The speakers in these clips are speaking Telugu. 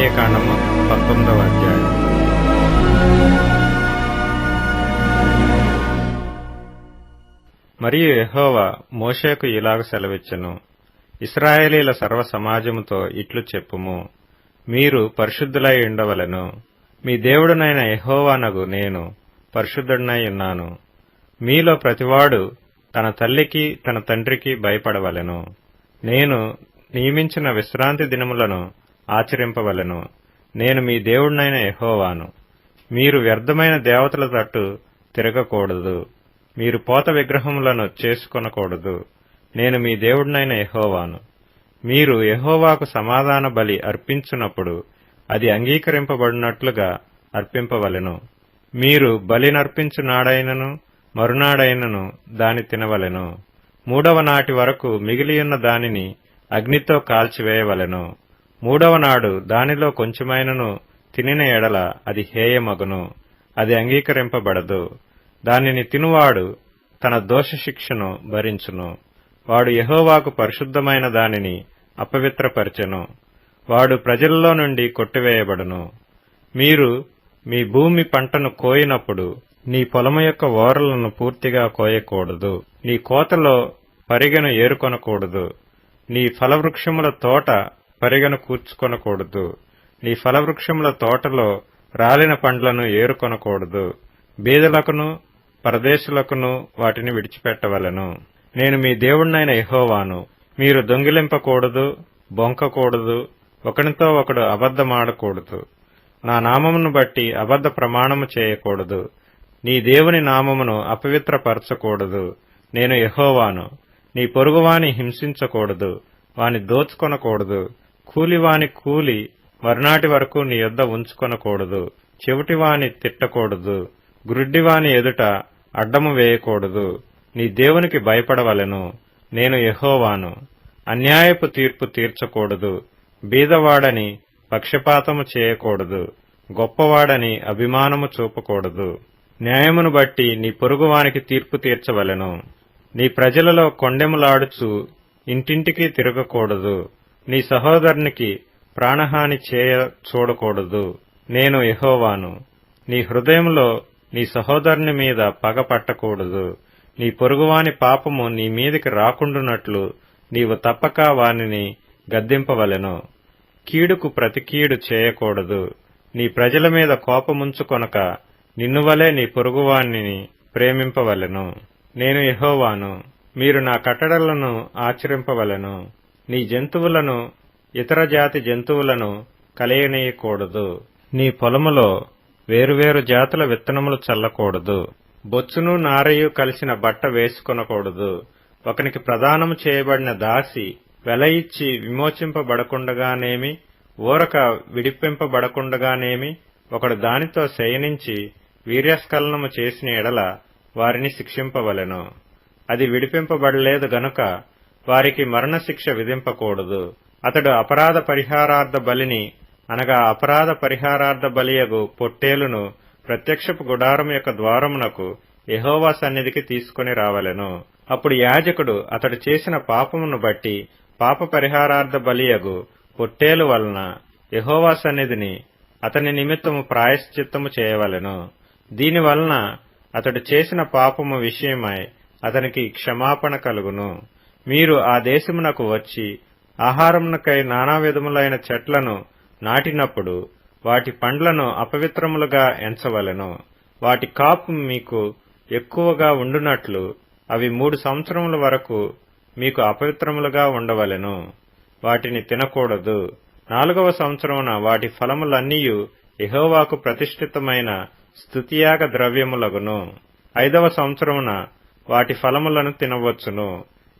ఆదికాండము 19వ అధ్యాయం. మరియు యెహోవా మోషేకు ఇలాగ సెలవిచ్చెను, ఇశ్రాయేలీల సర్వ సమాజముతో ఇట్లు చెప్పుము, మీరు పరిశుద్ధులై ఉండవలెను. మీ దేవుడనైన యెహోవానగు నేను పరిశుద్ధుడనై ఉన్నాను. మీలో ప్రతివాడు తన తల్లికి తన తండ్రికి భయపడవలెను. నేను నియమించిన విశ్రాంతి దినములను ఆచరింపవలెను. నేను మీ దేవుడనైన యెహోవాను. మీరు వ్యర్థమైన దేవతల తట్టు తిరగకూడదు. మీరు పోత విగ్రహములను చేసుకొనకూడదు. నేను మీ దేవుడనైన యెహోవాను. మీరు యెహోవాకు సమాధాన బలి అర్పించునప్పుడు అది అంగీకరింపబడినట్లుగా అర్పింపవలెను. మీరు బలినర్పించు నాడైనను మరునాడైనను దాని తినవలెను. 3వ నాటి వరకు మిగిలియున్న దానిని అగ్నితో కాల్చివేయవలెను. 3వ నాడు దానిలో కొంచెమైనను తినిన ఎడల అది హేయమగును, అది అంగీకరింపబడదు. దానిని తినువాడు తన దోషశిక్షను భరించును. వాడు యెహోవాకు పరిశుద్ధమైన దానిని అపవిత్రపరచెను. వాడు ప్రజలలో నుండి కొట్టివేయబడును. మీరు మీ భూమి పంటను కోయినప్పుడు నీ పొలము యొక్క ఓరలను పూర్తిగా కోయకూడదు. నీ కోతలో పరిగెను ఏరుకొనకూడదు. నీ ఫలవృక్షముల తోట పరిగెను కూర్చుకొనకూడదు. నీ ఫలవృక్షముల తోటలో రాలిన పండ్లను ఏరుకొనకూడదు. బీదలకును పరదేశులకును వాటిని విడిచిపెట్టవలెను. నేను మీ దేవుడనైన యెహోవాను. మీరు దొంగిలింపకూడదు, బొంకకూడదు, ఒకనితో ఒకడు అబద్ధమాడకూడదు. నా నామమును బట్టి అబద్ధ ప్రమాణము చేయకూడదు. నీ దేవుని నామమును అపవిత్రపరచకూడదు. నేను యెహోవాను. నీ పొరుగువాని హింసించకూడదు, వాని దోచుకొనకూడదు. కూలివాని కూలి మరునాటి వరకు నీ యొద్ద ఉంచుకొనకూడదు. చెవిటివాని తిట్టకూడదు. గ్రుడ్డివాని ఎదుట అడ్డము వేయకూడదు. నీ దేవునికి భయపడవలెను. నేను యెహోవాను. అన్యాయపు తీర్పు తీర్చకూడదు. బీదవాడని పక్షపాతము చేయకూడదు. గొప్పవాడని అభిమానము చూపకూడదు. న్యాయమును బట్టి నీ పొరుగువానికి తీర్పు తీర్చవలెను. నీ ప్రజలలో కొండెములాడుచు ఇంటింటికి తిరగకూడదు. నీ సహోదరునికి ప్రాణహాని చేయ చూడకూడదు. నేను యెహోవాను. నీ హృదయంలో నీ సహోదరుని మీద పగ పట్టకూడదు. నీ పొరుగువాని పాపము నీ మీదికి రాకుండునట్లు నీవు తప్పక వానిని గద్దింపవలెను. కీడుకు ప్రతి కీడు చేయకూడదు. నీ ప్రజల మీద కోపముంచుకొనక నిన్నువలే నీ పొరుగువానిని ప్రేమింపవలెను. నేను యెహోవాను. మీరు నా కట్టడలను ఆచరింపవలెను. నీ జంతువులను ఇతర జాతి జంతువులను కలయనీయకూడదు. నీ పొలములో వేరువేరు జాతుల విత్తనములు చల్లకూడదు. బొచ్చును నారయు కలిసిన బట్ట వేసుకొనకూడదు. ఒకనికి ప్రదానము చేయబడిన దాసి వెల ఇచ్చి విమోచింపబడకుండగానేమి, ఊరక విడిపింపబడకుండగానేమి ఒకడు దానితో శయనించి వీర్యస్ఖలనము చేసిన ఎడల వారిని శిక్షింపవలెను. అది విడిపింపబడలేదు గనుక వారికి మరణశిక్ష విధింపకూడదు. అతడు అపరాధ పరిహారార్థ బలిని అనగా అపరాధ పరిహారార్థ బలియగు పొట్టేలును ప్రత్యక్షపు గుడారము యొక్క ద్వారమునకు యెహోవా సన్నిధికి తీసుకుని రావలెను. అప్పుడు యాజకుడు అతడు చేసిన పాపమును బట్టి పాప పరిహారార్థ బలియగు పొట్టేలు వలన యెహోవా సన్నిధిని అతని నిమిత్తము ప్రాయశ్చిత్తము చేయవలెను. దీనివలన అతడు చేసిన పాపము విషయమై అతనికి క్షమాపణ కలుగును. మీరు ఆ దేశమునకు వచ్చి ఆహారమునకై నానా విధములైన చెట్లను నాటినప్పుడు వాటి పండ్లను అపవిత్రములుగా ఎంచవలెను. వాటి కాపు మీకు ఎక్కువగా ఉండునట్లు అవి 3 సంవత్సరముల వరకు మీకు అపవిత్రములుగా ఉండవలెను. వాటిని తినకూడదు. 4వ సంవత్సరమున వాటి ఫలములన్నీయు యెహోవాకు ప్రతిష్ఠితమైన స్తుతియాగ ద్రవ్యములగును. 5వ సంవత్సరమున వాటి ఫలములను తినవచ్చును.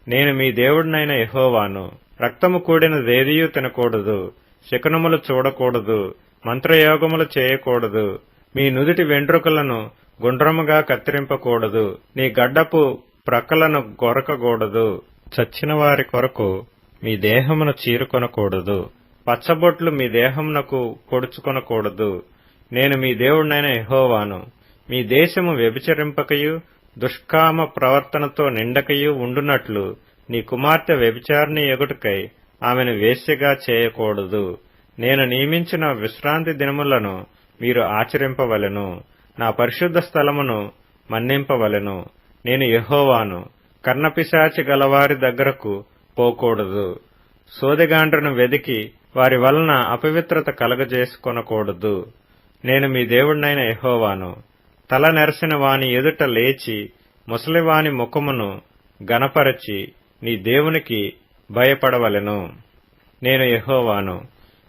నేను మీ దేవుడినైన యెహోవాను. రక్తము కూడినదేదియూ తినకూడదు. శకునములు చూడకూడదు. మంత్రయోగములు చేయకూడదు. మీ నుదిటి వెంట్రుకలను గుండ్రముగా కత్తిరింపకూడదు. నీ గడ్డపు ప్రక్కలను గొరకకూడదు. చచ్చిన వారి కొరకు మీ దేహమును చీరుకొనకూడదు. పచ్చబొట్లు మీ దేహమునకు పొడుచుకొనకూడదు. నేను మీ దేవుడినైన యెహోవాను. మీ దేశము వ్యభిచరింపకయు దుష్కామ ప్రవర్తనతో నిండకయు ఉండునట్లు నీ కుమార్తె వ్యభిచారిణి ఎగుటకై ఆమెను వేశ్యగా చేయకూడదు. నేను నియమించిన విశ్రాంతి దినములను మీరు ఆచరింపవలెను. నా పరిశుద్ధ స్థలమును మన్నింపవలెను. నేను యెహోవాను. కర్ణపిశాచి గలవారి దగ్గరకు పోకూడదు. సోదెగాండ్రను వెదికి వారి వలన అపవిత్రత కలగజేసుకొనకూడదు. నేను మీ దేవుడినైన యెహోవాను. తల నెరసిన వాని ఎదుట లేచి ముసలివాని ముఖమును గనపరచి నీ దేవునికి భయపడవలెను. నేను యెహోవాను.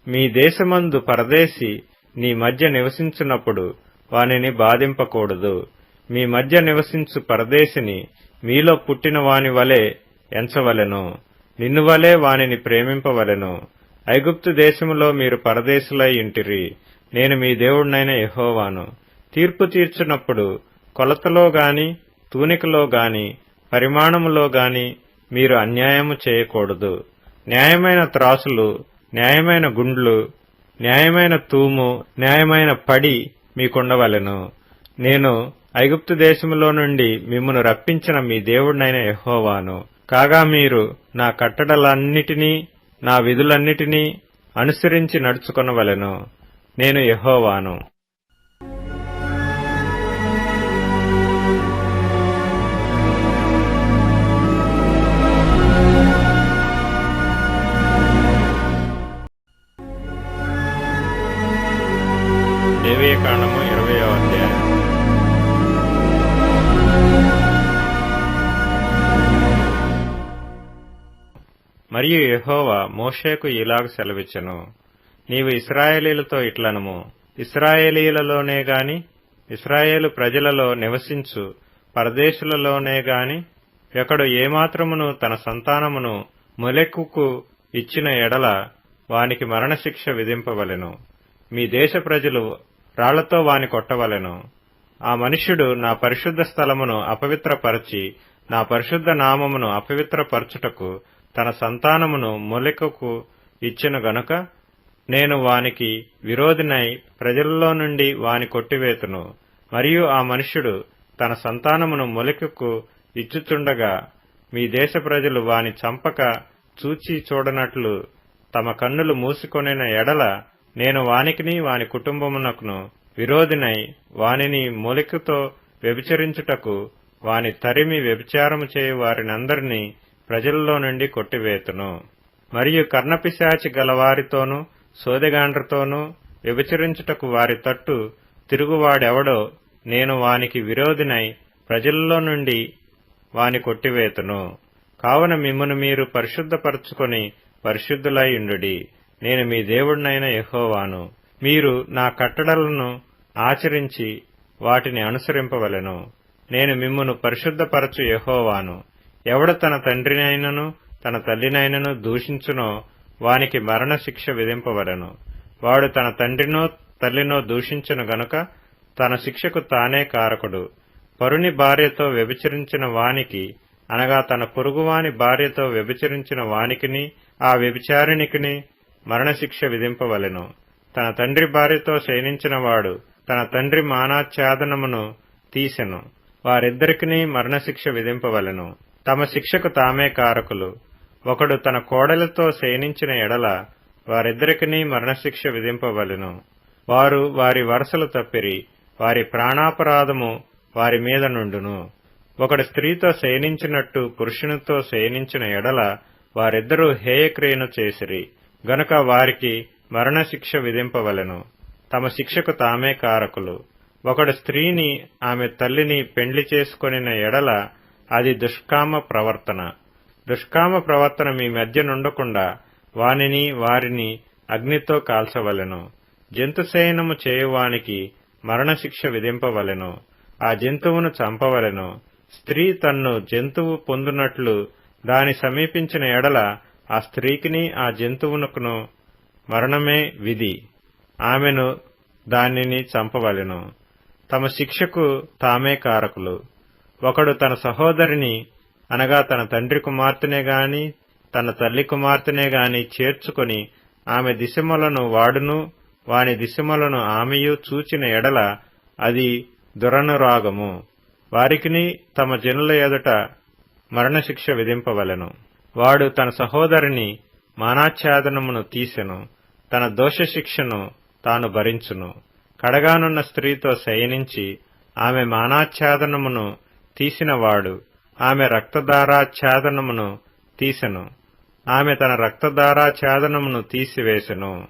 మీ దేశమందు పరదేశి నీ మధ్య నివసించున్నప్పుడు వానిని బాధింపకూడదు. మీ మధ్య నివసించు పరదేశిని మీలో పుట్టిన వాని వలె ఎంచవలెను. నిన్ను వలె వానిని ప్రేమింపవలెను. ఐగుప్తు దేశములో మీరు పరదేశులై ఇంటిరి. నేను మీ దేవుడినైన యెహోవాను. తీర్పు తీర్చున్నప్పుడు కొలతలో గాని తూనికలో గాని పరిమాణములో గాని మీరు అన్యాయము చేయకూడదు. న్యాయమైన త్రాసులు, న్యాయమైన గుండ్లు, న్యాయమైన తూము, న్యాయమైన పడి మీకుండవలెను. నేను ఐగుప్తు దేశములో నుండి మిమ్మును రప్పించిన మీ దేవుడినైన యెహోవాను. కాగా మీరు నా కట్టడలన్నిటినీ నా విధులన్నిటినీ అనుసరించి నడుచుకొనవలెను. నేను యెహోవాను. లేవియకాండము 20వ అధ్యాయం. మరియు యెహోవా మోషేకు ఇలాగ సెలవిచ్చెను. నీవు ఇశ్రాయేలీలతో ఇట్లనుము. ఇశ్రాయేలీలలోనే గాని ఇశ్రాయేలు ప్రజలలో నివసించు పరదేశులలోనే గాని ఒకడు ఏమాత్రమును తన సంతానమును మొలెకుకు ఇచ్చిన ఎడల వానికి మరణశిక్ష విధింపవలెను. మీ దేశ ప్రజలు రాళ్లతో వాని కొట్టవలెను. ఆ మనుష్యుడు నా పరిశుద్ధ స్థలమును అపవిత్రపరచి నా పరిశుద్ధ నామమును అపవిత్రపరచుటకు తన సంతానమును మొలెకుకు ఇచ్చిన గనుక నేను వానికి విరోధినై ప్రజలలో నుండి వాని కొట్టివేతును. మరియు ఆ మనుష్యుడు తన సంతానమును మొలెకుకు ఇచ్చుచుండగా మీ దేశ ప్రజలు వాని చంపక చూచి చూడనట్లు తమ కన్నులు మూసుకొనిన ఎడల నేను వానికిని వాని కుటుంబమునకును విరోధినై వానిని మొలెకుతో వ్యభిచరించుటకు వాని తరిమి వ్యభిచారము చేయు వారినందరినీ ప్రజలలో నుండి కొట్టివేతును. మరియు కర్ణపిశాచి గలవారితోనూ సోదెగాండ్రతోనూ వ్యభిచరించుటకు వారి తట్టు తిరుగువాడెవడో నేను వానికి విరోధినై ప్రజలలో నుండి వాని కొట్టివేతును. కావున మిమ్మును మీరు పరిశుద్ధపరచుకొని పరిశుద్ధులై ఉండుడి. నేను మీ దేవుడినైన యెహోవాను. మీరు నా కట్టడలను ఆచరించి వాటిని అనుసరింపవలెను. నేను మిమ్మును పరిశుద్ధపరచు యెహోవాను. ఎవడు తన తండ్రినైనను తన తల్లినైనను దూషించునో వానికి మరణశిక్ష విధింపవలెను. వాడు తన తండ్రినో తల్లినో దూషించును గనుక తన శిక్షకు తానే కారకుడు. పరుని భార్యతో వ్యభిచరించిన వానికి అనగా తన పొరుగువాని భార్యతో వ్యభిచరించిన వానికిని ఆ వ్యభిచారిణికిని మరణశిక్ష విధింపవలెను. తన తండ్రి భార్యతో శయనించిన వాడు తన తండ్రి మానాచ్ఛాదనమును తీసెను. వారిద్దరికిని మరణశిక్ష విధింపవలెను. తమ శిక్షకు తామే కారకులు. ఒకడు తన కోడలితో శయనించిన ఎడల వారిద్దరికిని మరణశిక్ష విధింపవలెను. వారు వారి వరసలు తప్పిరి. వారి ప్రాణాపరాధము వారి మీద నుండును. ఒకడు స్త్రీతో శయనించినట్టు పురుషునితో శయనించిన ఎడల వారిద్దరూ హేయక్రియను చేసిరి గనుక వారికి మరణశిక్ష విధింపవలెను. తమ శిక్షకు తామే కారకులు. ఒకడు స్త్రీని ఆమె తల్లిని పెండ్లి చేసుకొనిన ఎడల అది దుష్కామ ప్రవర్తన. దుష్కామ ప్రవర్తన మీ మధ్య నుండకుండా వానిని వారిని అగ్నితో కాల్చవలెను. జంతుశయనము చేయువానికి మరణశిక్ష విధింపవలెను. ఆ జంతువును చంపవలెను. స్త్రీ తన్ను జంతువు పొందునట్లు దాని సమీపించిన ఎడల ఆ స్త్రీకిని ఆ జంతువునకును మరణమే విధి. ఆమెను దానిని చంపవలెను. తమ శిక్షకు తామే కారకులు. ఒకడు తన సహోదరిని అనగా తన తండ్రి కుమార్తెనే గాని తన తల్లి కుమార్తెనే గాని చేర్చుకొని ఆమె దిశములను వాడును వాని దిశములను ఆమెయు చూచిన ఎడల అది దురనురాగము. వారికిని తమ జనుల ఎదుట మరణశిక్ష విధింపవలెను. వాడు తన సహోదరిని మానాచ్ఛాదనమును తీసెను. తన దోషశిక్షను తాను భరించును. కడగానున్న స్త్రీతో శయనించి ఆమె మానాచ్ఛాదనమును తీసినవాడు ఆమె రక్తధారాచ్ఛాదనమును తీసెను. ఆమె తన రక్తధారాచ్ఛాదనమును తీసివేసెను.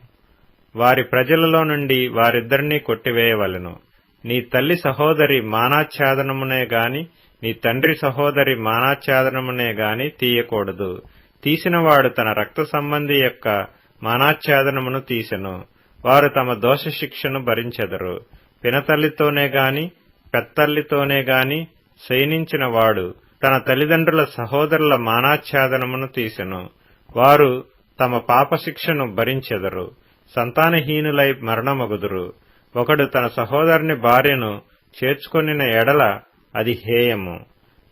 వారి ప్రజలలో నుండి వారిద్దరినీ కొట్టివేయవలెను. నీ తల్లి సహోదరి మానాచ్ఛాదనమునే గాని నీ తండ్రి సహోదరి మానాచ్ఛాదనమునే గాని తీయకూడదు. తీసినవాడు తన రక్త సంబంధి యొక్క మానాచ్ఛాదనమును తీసెను. వారు తమ దోషశిక్షను భరించెదరు. పినతల్లితోనే గాని పెత్తల్లితోనే గాని శయనించిన వాడు తన తల్లిదండ్రుల సహోదరుల మానాచ్ఛాదనమును తీసెను. వారు తమ పాపశిక్షను భరించెదరు. సంతానహీనులై మరణమగుదురు. ఒకడు తన సహోదరుని భార్యను చేర్చుకొనిన ఎడల అది హేయము.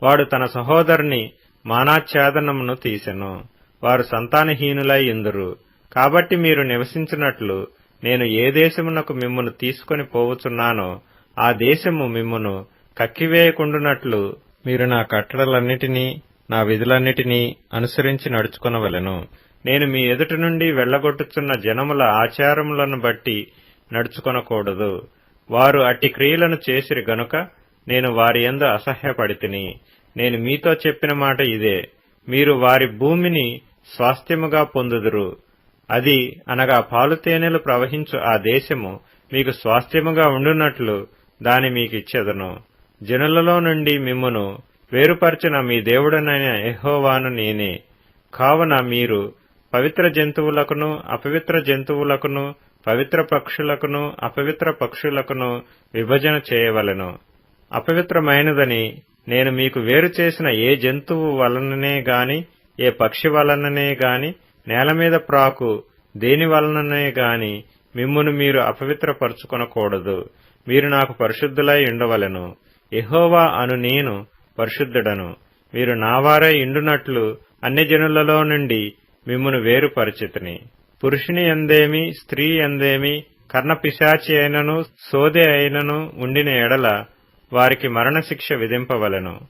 వాడు తన సహోదరుని మానాచ్ఛాదనమును తీసెను. వారు సంతానహీనులై ఇందురు. కాబట్టి మీరు నివసించినట్లు నేను ఏ దేశమునకు మిమ్మును తీసుకొని పోవుచున్నానో ఆ దేశము మిమ్మును కక్కివేయకుండునట్లు మీరు నా కట్టడలన్నిటినీ నా విధులన్నిటినీ అనుసరించి నడుచుకొనవలెను. నేను మీ ఎదుటి నుండి వెళ్లగొట్టుచున్న జనముల ఆచారములను బట్టి నడుచుకొనకూడదు. వారు అట్టి క్రియలను చేసిరి గనుక నేను వారి యందు అసహ్యపడితిని. నేను మీతో చెప్పిన మాట ఇదే, మీరు వారి భూమిని స్వాస్థ్యముగా పొందుదురు. అది అనగా పాలుతేనెలు ప్రవహించు ఆ దేశము మీకు స్వాస్థ్యముగా ఉండునట్లు దాని మీకిచ్చెదను. జనులలో నుండి మిమ్మును వేరుపరచిన మీ దేవుడనైన యెహోవాను నేనే. కావున మీరు పవిత్ర జంతువులకును అపవిత్ర జంతువులకును పవిత్ర పక్షులకును అపవిత్ర పక్షులకును విభజన చేయవలెను. అపవిత్రమైనదని నేను మీకు వేరు చేసిన ఏ జంతువు వలననే గాని ఏ పక్షి వలననే గాని నేల మీద ప్రాకు దేని వలననే గాని మిమ్మును మీరు అపవిత్రపరచుకొనకూడదు. మీరు నాకు పరిశుద్ధులై ఉండవలెను. యెహోవా అను నేను పరిశుద్ధుడను. మీరు నావారై ఇండునట్లు అన్ని జనులలో నుండి మిమ్మును వేరుపరిచితిని. పురుషుని యందేమి స్త్రీ యందేమి కర్ణపిశాచి అయినను సోదె అయినను ఉండిన ఎడల వారికి మరణశిక్ష విధింపవలెను.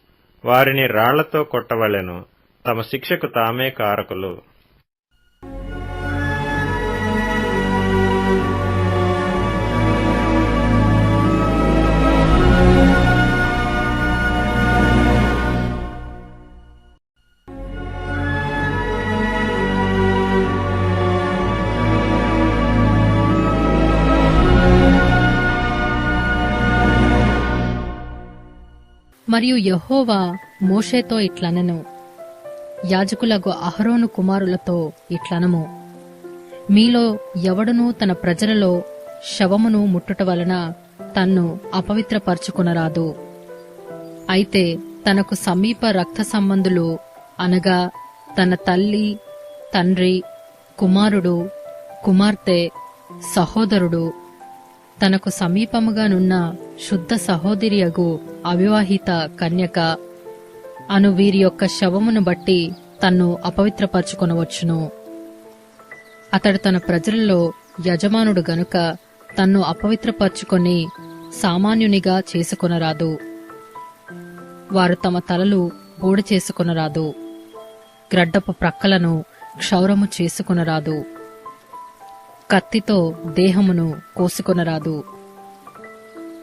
వారిని రాళ్లతో కొట్టవలెను. తమ శిక్షకు తామే కారకులు. మరియు యెహోవా మోషేతో ఇట్లనెను, యాజకులగు అహరోను కుమారులతో ఇట్లనము, మీలో ఎవడునూ తన ప్రజలలో శవమును ముట్టుట వలన తన్ను అపవిత్రపరచుకొనరాదు. అయితే తనకు సమీప రక్త సంబంధులు అనగా తన తల్లి, తండ్రి, కుమారుడు, కుమార్తె, సహోదరుడు, తనకు సమీపముగానున్న శుద్ధ సహోదరియగు అవివాహిత కన్యక అను వీరి యొక్క శవమును బట్టి తన్ను అపవిత్రపరచుకొనవచ్చును. అతడు తన ప్రజలలో యజమానుడు గనుక తన్ను అపవిత్రపరచుకొని సామాన్యునిగా చేసుకొనరాదు. వారు తమ తలలు బూడ చేసుకొనరాదు. గ్రడ్డపు ప్రక్కలను క్షౌరము చేసుకొనరాదు. కత్తితో దేహమును కోసుకొనరాదు.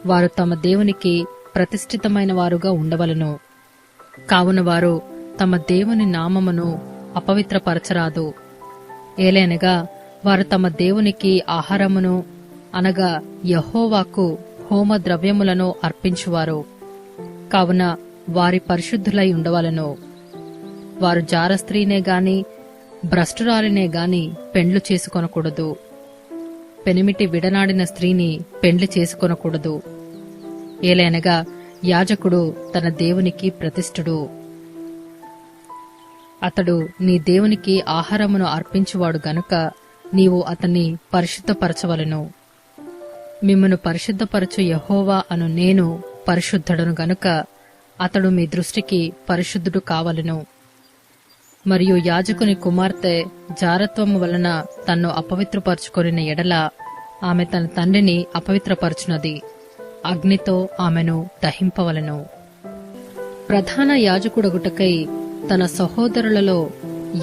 వారు తమ దేవునికి ప్రతిష్ఠితమైన వారుగా ఉండవలెను. కావున వారు తమ దేవుని నామమును అపవిత్రపరచరాదు. ఏలైనగా వారు తమ దేవునికి ఆహారమును అనగా యెహోవాకు హోమ ద్రవ్యములను అర్పించువారు. కావున వారి పరిశుద్ధులై ఉండవలెను. వారు జారస్త్రీనే గాని భ్రష్టురాలినే గాని పెండ్లు చేసుకొనకూడదు. పెనిమిటి విడనాడిన స్త్రీని పెండ్లి చేసుకొనకూడదు. ఏలైనగా యాజకుడు తన దేవునికి ప్రతిష్ఠుడు. అతడు నీ దేవునికి ఆహారమును అర్పించువాడు గనుక నీవు అతన్ని పరిశుద్ధపరచవలెను. మిమ్మును పరిశుద్ధపరచు యెహోవా అను నేను పరిశుద్ధుడను గనుక అతడు మీ దృష్టికి పరిశుద్ధుడు కావలెను. మరియు యాజకుని కుమార్తె జారత్వము వలన తన్ను అపవిత్రపరచుకొనిన ఎడల ఆమె తన తండ్రిని అపవిత్రపరచునది. అగ్నితో ఆమెను దహింపవలెను. ప్రధాన యాజకుడగుటకై తన సహోదరులలో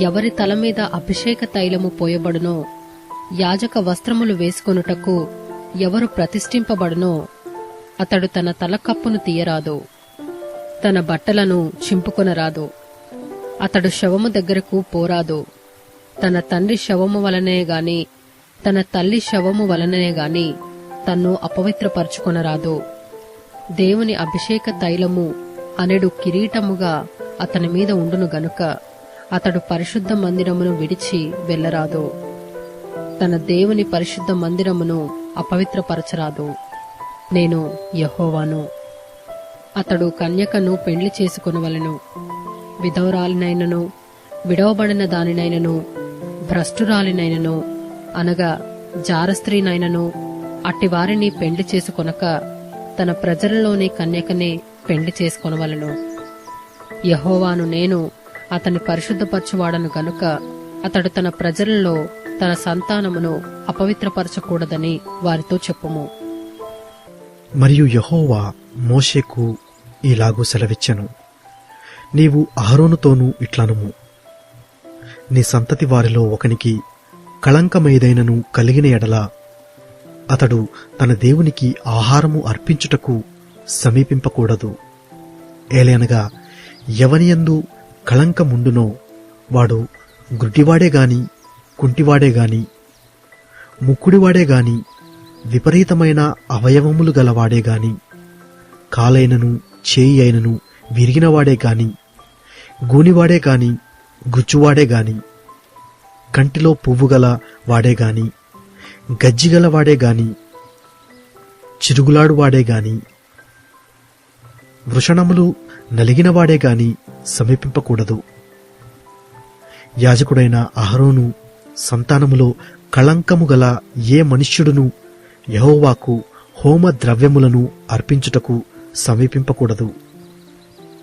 ఎవరి తల మీద అభిషేక తైలము పోయబడునో యాజక వస్త్రములు వేసుకొనుటకు ఎవరు ప్రతిష్ఠింపబడునో అతడు తన తలకప్పును తీయరాదు, తన బట్టలను చింపుకొనరాదు, అతడు శవము దగ్గరకు పోరాదు. తన తండ్రి శవము వలనే గాని తన తల్లి శవము వలనే గాని తన్ను అపవిత్రపరచుకొనరాదు. దేవుని అభిషేక తైలము అనెడు కిరీటముగా అతని మీద ఉండును గనుక అతడు పరిశుద్ధ మందిరమును విడిచి వెళ్లరాదు. తన దేవుని పరిశుద్ధ మందిరమును అపవిత్రపరచరాదు. నేను యెహోవాను. అతడు కన్యకను పెండ్లి చేసుకొనవలెను. విధవరాలినైనను విడవబడిన దానినైనను భ్రష్టురాలినైనను అనగా జారస్త్రీనైనను అట్టివారిని పెండ్లి చేసుకొనక తన ప్రజలలోని కన్యకనే పెండ్లి చేసుకొనవలెను. యెహోవాను నేను అతని పరిశుద్ధపరచువాడను గనుక అతడు తన ప్రజలలో తన సంతానమును అపవిత్రపరచకూడదని వారితో చెప్పుము. మరియు యెహోవా మోషేకు ఇలాగూ సెలవిచ్చెను, నీవు అహరోనుతోనూ ఇట్లనుము, నీ సంతతి వారిలో ఒకనికి కళంకమేదైనను కలిగిన ఎడల అతడు తన దేవునికి ఆహారము అర్పించుటకు సమీపింపకూడదు. ఏలయనగా ఎవనియందు కళంకముండునో వాడు గుడ్డివాడే గాని కుంటివాడే గాని ముక్కుడివాడే గాని విపరీతమైన అవయవములు గలవాడే గాని కాలైనను చేయి అయినను విరిగినవాడే గాని గూనివాడే గాని గుచ్చువాడే గాని కంటిలో పువ్వు గల వాడే గాని గజ్జిగల వాడే గాని చిరుగులాడువాడే గాని వృషణములు నలిగినవాడే గాని సమీపింపకూడదు. యాజకుడైన అహరోను సంతానములో కళంకము గల ఏ మనుష్యుడును యెహోవాకు హోమ ద్రవ్యములను అర్పించుటకు సమీపింపకూడదు.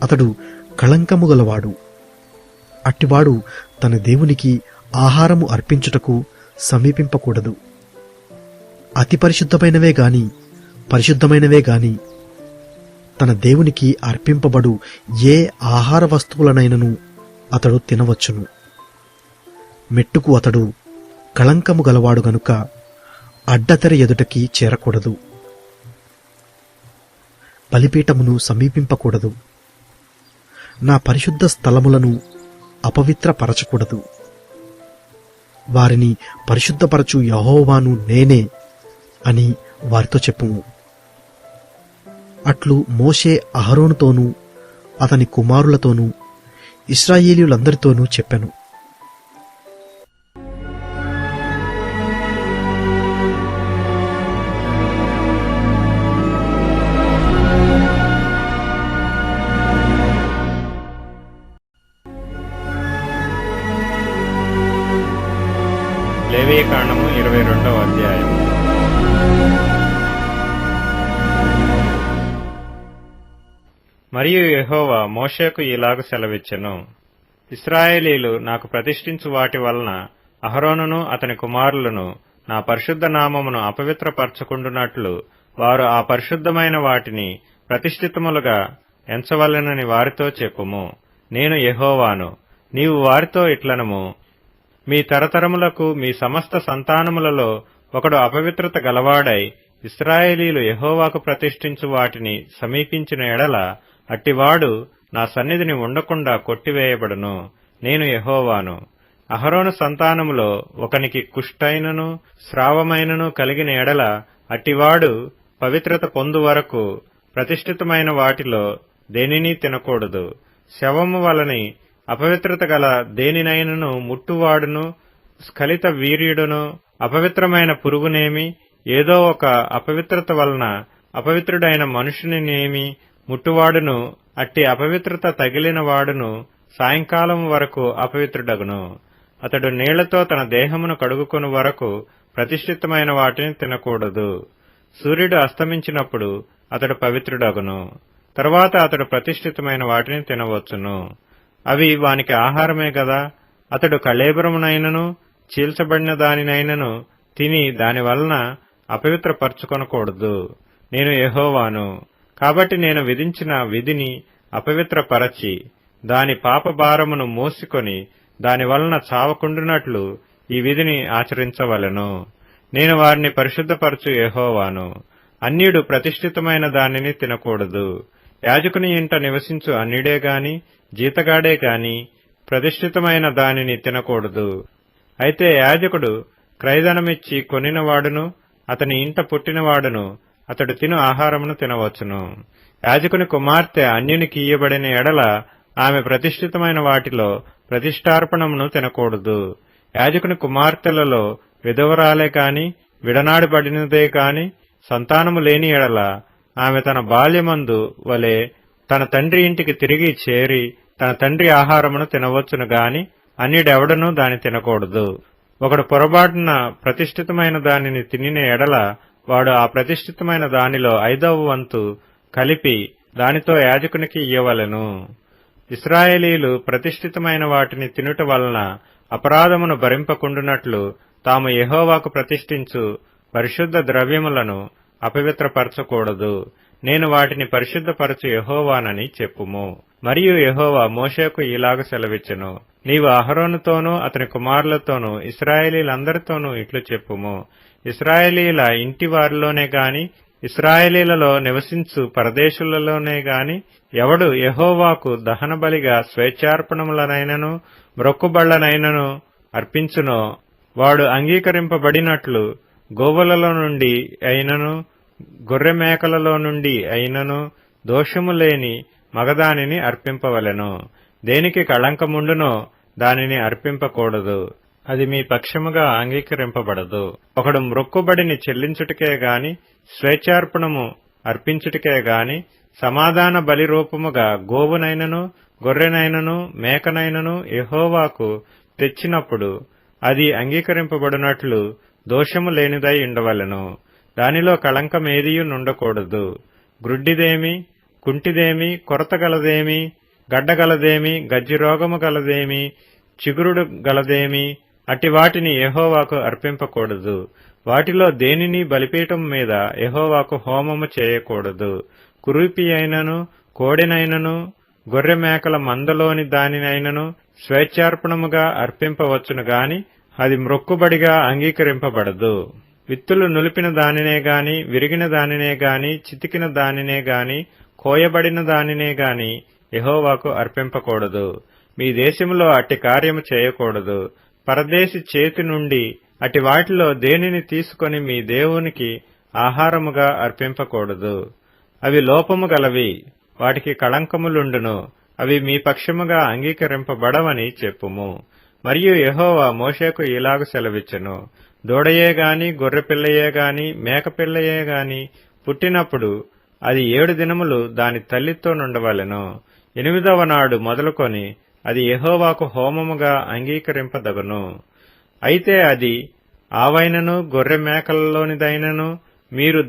అతడు కళంకము గలవాడు. అట్టివాడు తన దేవునికి ఆహారము అర్పించుటకు సమీపింపకూడదు. అతి పరిశుద్ధమైనవే గాని పరిశుద్ధమైనవే గాని తన దేవునికి అర్పింపబడు ఏ ఆహార వస్తువులనైనను అతడు తినవచ్చును. మెట్టుకు అతడు కళంకము గలవాడు గనుక అడ్డతెర ఎదుటకి చేరకూడదు. బలిపీఠమును సమీపింపకూడదు. నా పరిశుద్ధ స్థలములను అపవిత్రపరచకూడదు. వారిని పరిశుద్ధపరచు యెహోవాను నేనే అని వారితో చెప్పుము. అట్లు మోషే అహరోనుతోనూ అతని కుమారులతోనూ ఇశ్రాయేలీయులందరితోనూ చెప్పెను. లేవీకాండము 22వ అధ్యాయం. మరియు యెహోవా మోషేకు ఇలాగు సెలవిచ్చెను, ఇశ్రాయేలీలు నాకు ప్రతిష్ఠించు వాటి వలన అహరోనును అతని కుమారులను నా పరిశుద్ధ నామమును అపవిత్రపరచకుండునట్లు వారు ఆ పరిశుద్ధమైన వాటిని ప్రతిష్ఠితములుగా ఎంచవలెనని వారితో చెప్పుము. నేను యెహోవాను. నీవు వారితో ఇట్లనము, మీ తరతరములకు మీ సమస్త సంతానములలో ఒకడు అపవిత్రత గలవాడై ఇశ్రాయేలీలు యెహోవాకు ప్రతిష్ఠించు వాటిని సమీపించిన ఎడల అట్టివాడు నా సన్నిధిని ఉండకుండా కొట్టివేయబడును. నేను యెహోవాను. అహరోను సంతానములో ఒకనికి కుష్ఠైనను స్రావమైనను కలిగిన ఎడల అట్టివాడు పవిత్రత పొందు వరకు ప్రతిష్ఠితమైన వాటిలో దేనినీ తినకూడదు. శవము వలని అపవిత్రత గల దేనినైనను ముట్టువాడును, స్ఖలిత వీర్యుడును, అపవిత్రమైన పురుగునేమి, ఏదో ఒక అపవిత్రత వలన అపవిత్రుడైన మనుషునినేమి ముట్టువాడును, అట్టి అపవిత్రత తగిలిన వాడును సాయంకాలం వరకు అపవిత్రుడగును. అతడు నీళ్లతో తన దేహమును కడుగుకొను వరకు ప్రతిష్ఠితమైన వాటిని తినకూడదు. సూర్యుడు అస్తమించినప్పుడు అతడు పవిత్రుడగును. తరువాత అతడు ప్రతిష్ఠితమైన వాటిని తినవచ్చును. అవి వానికి ఆహారమే గదా. అతడు కళేబరమునైనను చీల్చబడిన దానినైనను తిని దానివలన అపవిత్రపరచుకొనకూడదు. నేను యెహోవాను. కాబట్టి నేను విధించిన విధిని అపవిత్రపరచి దాని పాపభారమును మోసికొని దానివలన చావకుండునట్లు ఈ విధిని ఆచరించవలెను. నేను వారిని పరిశుద్ధపరచు యెహోవాను. అన్యుడు ప్రతిష్ఠితమైన దానిని తినకూడదు. యాజకుని ఇంట నివసించు అన్యుడే గాని జీతగాడే గాని ప్రతిష్ఠితమైన దానిని తినకూడదు. అయితే యాజకుడు క్రయధనమిచ్చి కొనినవాడును అతని ఇంట పుట్టినవాడును అతడు తిను ఆహారమును తినవచ్చును. యాజకుని కుమార్తె అన్యునికి ఇయ్యబడిన ఎడల ఆమె ప్రతిష్ఠితమైన వాటిలో ప్రతిష్ఠార్పణమును తినకూడదు. యాజకుని కుమార్తెలలో విధవరాలే కాని విడనాడబడినదే కాని సంతానము లేని ఎడల ఆమె తన బాల్యమందు వలె తన తండ్రి ఇంటికి తిరిగి చేరి తన తండ్రి ఆహారమును తినవచ్చును గాని అన్యుడెవడనూ దాని తినకూడదు. ఒకడు పొరబాటున ప్రతిష్ఠితమైన దానిని తినిన ఎడల వాడు ఆ ప్రతిష్ఠితమైన దానిలో 5వ వంతు కలిపి దానితో యాజకునికి ఇయ్యవలెను. ఇశ్రాయేలీలు ప్రతిష్ఠితమైన వాటిని తినుట వలన అపరాధమును భరింపకుండునట్లు తాము యెహోవాకు ప్రతిష్ఠించు పరిశుద్ధ ద్రవ్యములను అపవిత్రపరచకూడదు. నేను వాటిని పరిశుద్ధపరచు యెహోవానని చెప్పుము. మరియు యెహోవా మోషేకు ఇలాగ సెలవిచ్చెను, నీవు అహరోనుతోనూ అతని కుమారులతోనూ ఇశ్రాయేలీలందరితోనూ ఇట్లు చెప్పుము. ఇశ్రాయేలీల ఇంటి వారిలోనే గాని ఇశ్రాయేలీలలో నివసించు పరదేశులలోనే గాని ఎవడు యెహోవాకు దహనబలిగా స్వేచ్ఛార్పణములనైనను మ్రొక్కుబళ్లనైనను అర్పించునో వాడు అంగీకరింపబడినట్లు గోవులలో నుండి అయినను గొర్రె మేకలలో నుండి అయినను దోషము లేని మగదానిని అర్పింపవలెను. దేనికి కళంకముండునో దానిని అర్పింపకూడదు. అది మీ పక్షముగా అంగీకరింపబడదు. ఒకడు మ్రొక్కుబడిని చెల్లించుటకే గాని స్వేచ్ఛార్పణము అర్పించుటకే గాని సమాధాన బలి రూపముగా గోవునైనను గొర్రెనైనను మేకనైనను యెహోవాకు తెచ్చినప్పుడు అది అంగీకరింపబడినట్లు దోషము లేనిదై ఉండవలెను. దానిలో కళంకమేదియు నుండకూడదు. గ్రుడ్డిదేమి కుంటిదేమి కొరతగలదేమి గడ్డగలదేమి గజ్జిరోగము గలదేమి చిగురుడు గలదేమి అట్టి వాటిని యెహోవాకు అర్పింపకూడదు. వాటిలో దేనిని బలిపీఠం మీద యెహోవాకు హోమము చేయకూడదు. కురూపి అయినను కోడెనైనను గొర్రె మేకల మందలోని దానినైనను స్వేచ్ఛార్పణముగా అర్పింపవచ్చును గాని అది మ్రొక్కుబడిగా అంగీకరింపబడదు. విత్తులు నులిపిన దానినే గాని విరిగిన దానినే గాని చితికిన దానినే గాని కోయబడిన దానినే గాని యెహోవాకు అర్పింపకూడదు. మీ దేశములో అట్టి కార్యము చేయకూడదు. పరదేశి చేతి నుండి అట్టి వాటిలో దేనిని తీసుకొని మీ దేవునికి ఆహారముగా అర్పింపకూడదు. అవి లోపము గలవి, వాటికి కళంకములుండును. అవి మీ పక్షముగా అంగీకరింపబడవని చెప్పుము. మరియు యెహోవా మోషేకు ఇలాగు సెలవిచ్చెను, దూడయే గాని గొర్రెపిల్లయే గాని మేకపిల్లయే గాని పుట్టినప్పుడు అది 7 దినములు దాని తల్లితో నుండవలెను. 8వ నాడు మొదలుకొని అది యెహోవాకు హోమముగా అంగీకరింపదగును. అయితే అది ఆవైనను గొర్రె మేకలలోనిదైనను మీరు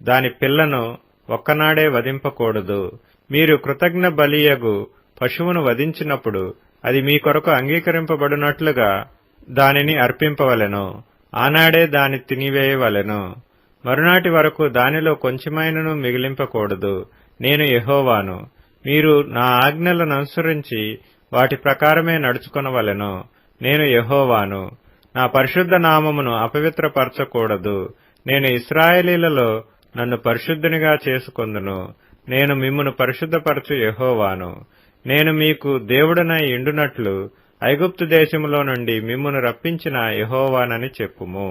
దాని పిల్లను ఒక్కనాడే వధింపకూడదు. మీరు కృతజ్ఞ బలియగు పశువును వధించినప్పుడు అది మీ కొరకు అంగీకరింపబడినట్లుగా దానిని అర్పింపవలెను. ఆనాడే దాని తినివేయవలెను. మరునాటి వరకు దానిలో కొంచెమైనను మిగిలింపకూడదు. నేను యెహోవాను. మీరు నా ఆజ్ఞలను అనుసరించి వాటి ప్రకారమే నడుచుకొనవలెను. నేను యెహోవాను. నా పరిశుద్ధ నామమును అపవిత్రపరచకూడదు. నేను ఇశ్రాయేలీలలో నన్ను పరిశుద్ధునిగా చేసుకొందును. నేను మిమ్మును పరిశుద్ధపరచు యెహోవాను. నేను మీకు దేవుడనై ఇండునట్లు ఐగుప్తు దేశములో నుండి మిమ్మును రప్పించిన యెహోవానని చెప్పుము.